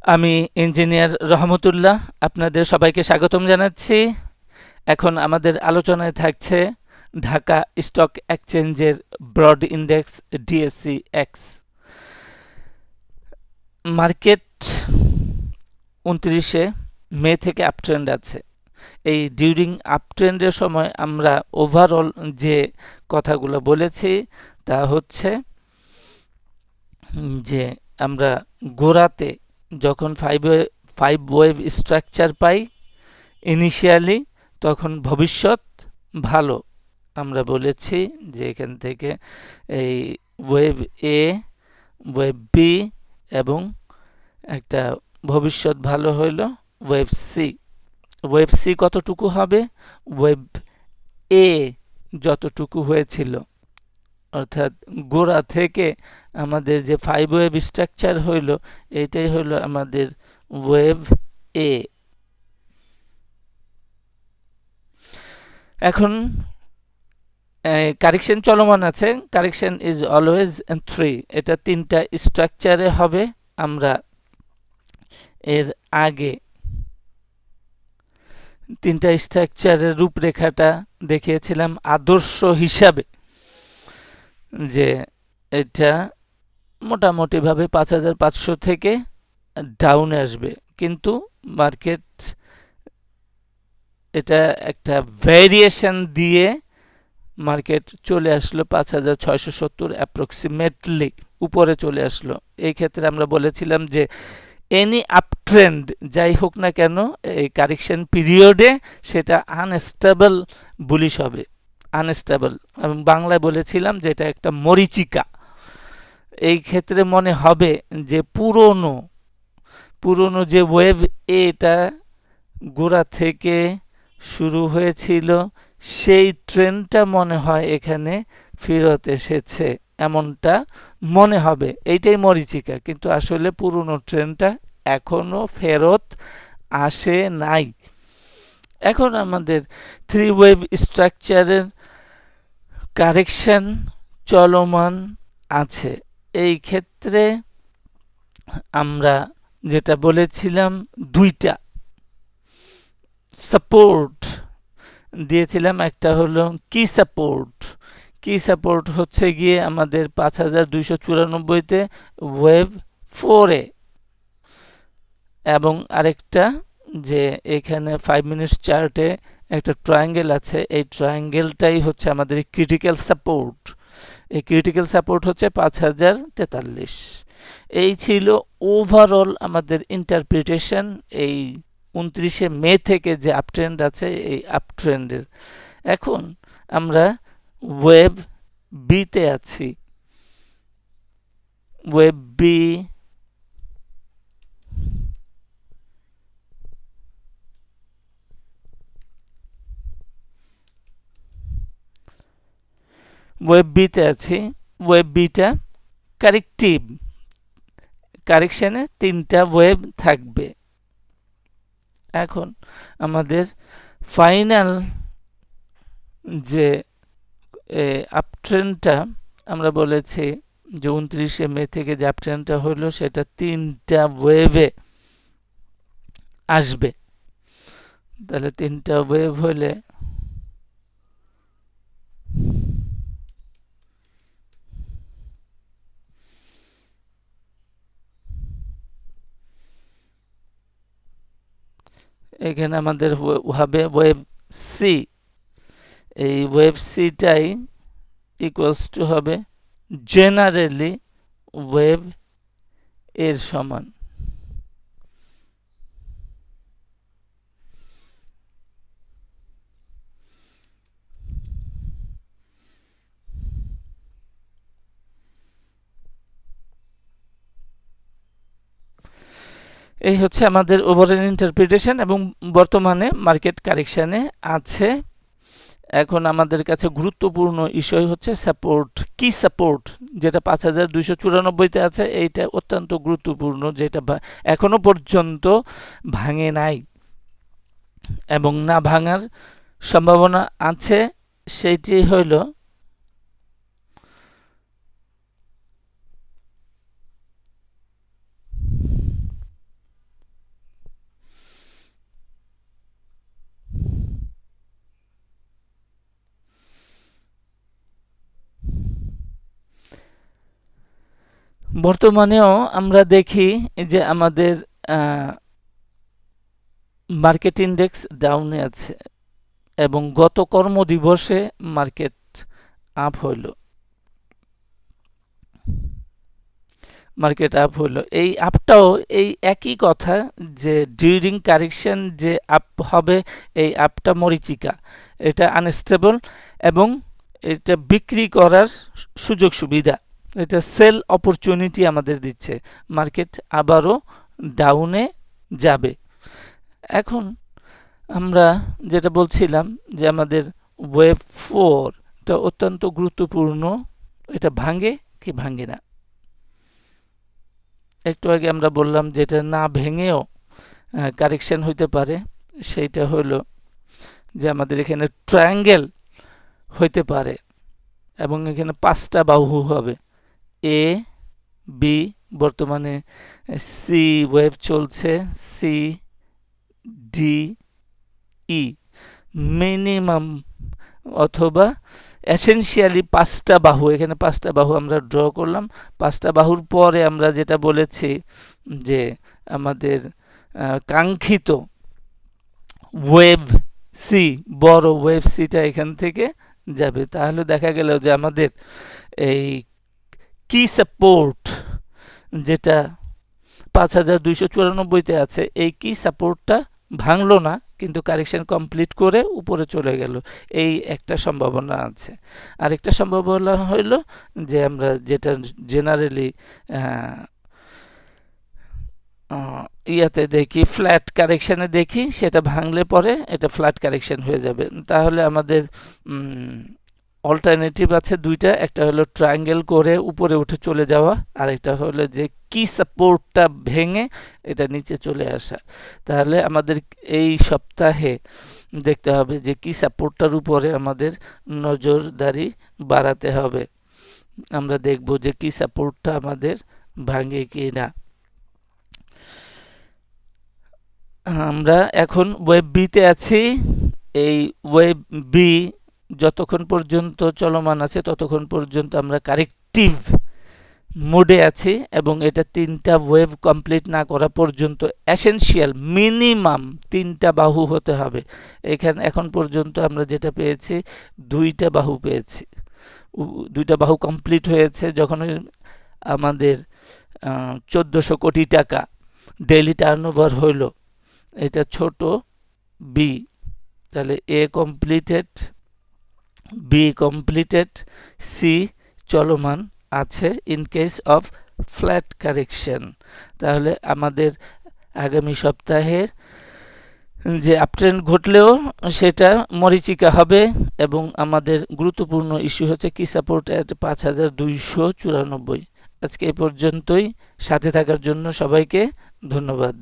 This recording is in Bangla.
আমি ইঞ্জিনিয়ার রহমতুল্লাহ আপনাদের সবাইকে স্বাগতম জানাচ্ছি। এখন আমাদের আলোচনায় থাকছে ঢাকা স্টক এক্সচেঞ্জের broad index DSE X market 29শে মে থেকে আপট্রেন্ড আছে। এই ডিউরিং আপট্রেন্ডের সময় আমরা ওভারঅল যে কথাগুলো বলেছি তা হচ্ছে যে আমরা গোড়াতে যখন ফাইভ ওয়েভ স্ট্রাকচার পাই ইনিশিয়ালি, তখন ভবিষ্যৎ ভালো। আমরা বলেছি যে এখান থেকে এই ওয়েভ এ, ওয়েভ বি এবং একটা ভবিষ্যৎ ভালো হইল ওয়েভ সি। ওয়েভ সি কতটুকু হবে? ওয়েভ এ যতটুকু হয়েছিল, অর্থাৎ গোড়া থেকে আমাদের যে ফাইভ ওয়েভ স্ট্রাকচার হইল, এটাই হইল আমাদের ওয়েভ এ। এখন কারেকশন চলমান আছে। কারেকশন ইজ অলওয়েজ 3, এটা 3টা স্ট্রাকচারে হবে। আমরা এর আগে 3টা স্ট্রাকচারের রূপরেখাটা দেখিয়েছিলাম আদর্শ হিসাবে, যে এটা মোটামুটিভাবে 5500 থেকে ডাউনে আসবে, কিন্তু মার্কেট এটা একটা ভ্যারিয়েশন দিয়ে মার্কেট চলে আসলো 5670 অ্যাপ্রক্সিমেটলি উপরে চলে আসলো। এই ক্ষেত্রে আমরা বলেছিলাম যে এনি আপট্রেন্ড যাই হোক না কেন, এই কারেকশন পিরিয়ডে সেটা আনস্টেবল বুলিশ হবে। আনস্টেবল, এবং বাংলায় বলেছিলাম যে এটা একটা মরিচিকা। এই ক্ষেত্রে মনে হবে যে পুরনো যে ওয়েভ এটা গোড়া থেকে শুরু হয়েছিল, সেই ট্রেনটা মনে হয় এখানে ফেরত এসেছে, এমনটা মনে হবে। এইটাই মরিচিকা, কিন্তু আসলে পুরনো ট্রেনটা এখনো ফেরত আসে নাই। এখন আমাদের থ্রি ওয়েভ স্ট্রাকচারের কারেকশন চলমান আছে। এই ক্ষেত্রে আমরা যেটা বলেছিলাম, দুইটা সাপোর্ট দিয়েছিলাম। একটা হলো কি সাপোর্ট হচ্ছে গিয়ে আমাদের 5294-তে ওয়েভ 4-এ, এবং আরেকটা যে এখানে 5 মিনিটস চার্টে একটা ট্রায়াঙ্গেল আছে, এই ট্রায়াঙ্গেলটাই হচ্ছে আমাদের ক্রিটিক্যাল সাপোর্ট। এই ক্রিটিক্যাল সাপোর্ট হচ্ছে 5043। এই ছিল ওভারঅল আমাদের ইন্টারপ্রিটেশন এই 29শে মে থেকে যে আপট্রেন্ড আছে, এই আপট্রেন্ডের। এখন আমরা ওয়েভ বিতে আছি। ওয়েভ বি ওয়েভ বিতে আছি। ওয়েভ বিটা কারেক্টিভ, কারেকশনে 3টা ওয়েভ থাকবে। এখন আমাদের ফাইনাল যে আপট্রেন্ডটা আমরা বলেছি যে 29শে মে থেকে যে আপট্রেন্ডটা হলো, সেটা 3টা ওয়েভে আসবে। তাহলে 3টা ওয়েভ হলে এখানে আমাদের হবে ওয়েভ সি। এই ওয়েভ সিটাই ইকুয়ালস টু হবে জেনারেলি ওয়েভ এর সমান। এই হচ্ছে আমাদের ওভারঅল ইন্টারপ্রিটেশন, এবং বর্তমানে মার্কেট কারেকশানে আছে। এখন আমাদের কাছে গুরুত্বপূর্ণ বিষয় হচ্ছে সাপোর্ট। কি সাপোর্ট? যেটা 5294-তে আছে, এইটা অত্যন্ত গুরুত্বপূর্ণ, যেটা এখনো পর্যন্ত ভাঙে নাই এবং না ভাঙার সম্ভাবনা আছে। সেইটি হইল বর্তমানেও আমরা দেখি যে আমাদের মার্কেট ইন্ডেক্স ডাউনে আছে এবং গত কর্মদিবসে মার্কেট আপ হইল, এই আপটাও এই একই কথা যে ডিউরিং কারেকশন যে আপ হবে, এই আপটা মরিচিকা, এটা আনস্টেবল এবং এটা বিক্রি করার সুযোগ সুবিধা, এটা সেল অপরচুনিটি আমাদের দিচ্ছে, মার্কেট আবারও ডাউনে যাবে। এখন আমরা যেটা বলছিলাম যে আমাদের ওয়েভ 4 টা অত্যন্ত গুরুত্বপূর্ণ, এটা ভাঙে কি ভাঙে না। একটু আগে আমরা বললাম যেটা না ভেঙেও কারেকশন হইতে পারে, সেইটা হলো যে আমাদের এখানে ট্রায়াঙ্গেল হইতে পারে এবং এখানে 5টা বাহু হবে, এ বি, বর্তমানে সি ওয়েভ চলছে, সি ডি ই, মিনিমাম অথবা এসেনশিয়ালি 5টা বাহু, এখানে 5টা বাহু আমরা ড্র করলাম। 5টা বাহুর পরে আমরা যেটা বলেছি যে আমাদের কাঙ্ক্ষিত ওয়েভ সি, বড় ওয়েভ সিটা এখান থেকে যাবে। তাহলে দেখা গেল যে আমাদের এই কি সাপোর্ট যেটা 5294-তে আছে, এই কি সাপোর্টটা ভাঙলো না কিন্তু কারেকশন কমপ্লিট করে উপরে চলে গেল, এই একটা সম্ভাবনা আছে। আরেকটা সম্ভাবনা হইল যে আমরা যেটা জেনারেলি ইয়াতে দেখি, ফ্ল্যাট কারেকশানে দেখি, সেটা ভাঙলে পরে এটা ফ্ল্যাট কারেকশন হয়ে যাবে। তাহলে আমাদের অল্টারনেটিভ আছে দুইটা, একটা হলো ট্রায়াঙ্গেল করে উপরে উঠে চলে যাওয়া, আর একটা হলো যে কি সাপোর্টটা ভেঙে এটা নিচে চলে আসা। তাহলে আমাদের এই সপ্তাহে দেখতে হবে যে কি সাপোর্টটার উপরে আমাদের নজরদারি বাড়াতে হবে। আমরা দেখব যে কি সাপোর্টটা আমাদের ভাঙে কি না। আমরা এখন ওয়েব বিতে আছি। এই ওয়েব বি যতক্ষণ পর্যন্ত চলমান আছে ততক্ষণ পর্যন্ত আমরা কারেক্টিভ মোডে আছি এবং এটা 3টা ওয়েভ কমপ্লিট না করা পর্যন্ত এসেনশিয়াল মিনিমাম 3টা বাহু হতে হবে। এখানে এখন পর্যন্ত আমরা যেটা পেয়েছি 2টা বাহু পেয়েছি, 2টা বাহু কমপ্লিট হয়েছে যখন আমাদের 1400 কোটি টাকা ডেইলি টার্নওভার হইল, এটা ছোট বি। তাহলে এ কমপ্লিটেড, বি কমপ্লিটেড, সি চলমান আছে in case of flat correction. তাহলে আমাদের আগামী সপ্তাহের যে আপট্রেন্ড ঘটলেও সেটা মরিচিকা হবে এবং আমাদের গুরুত্বপূর্ণ ইস্যু হচ্ছে কি সাপোর্ট এট 5294। আজকে এই পর্যন্তই। সাথে থাকার জন্য সবাইকে ধন্যবাদ।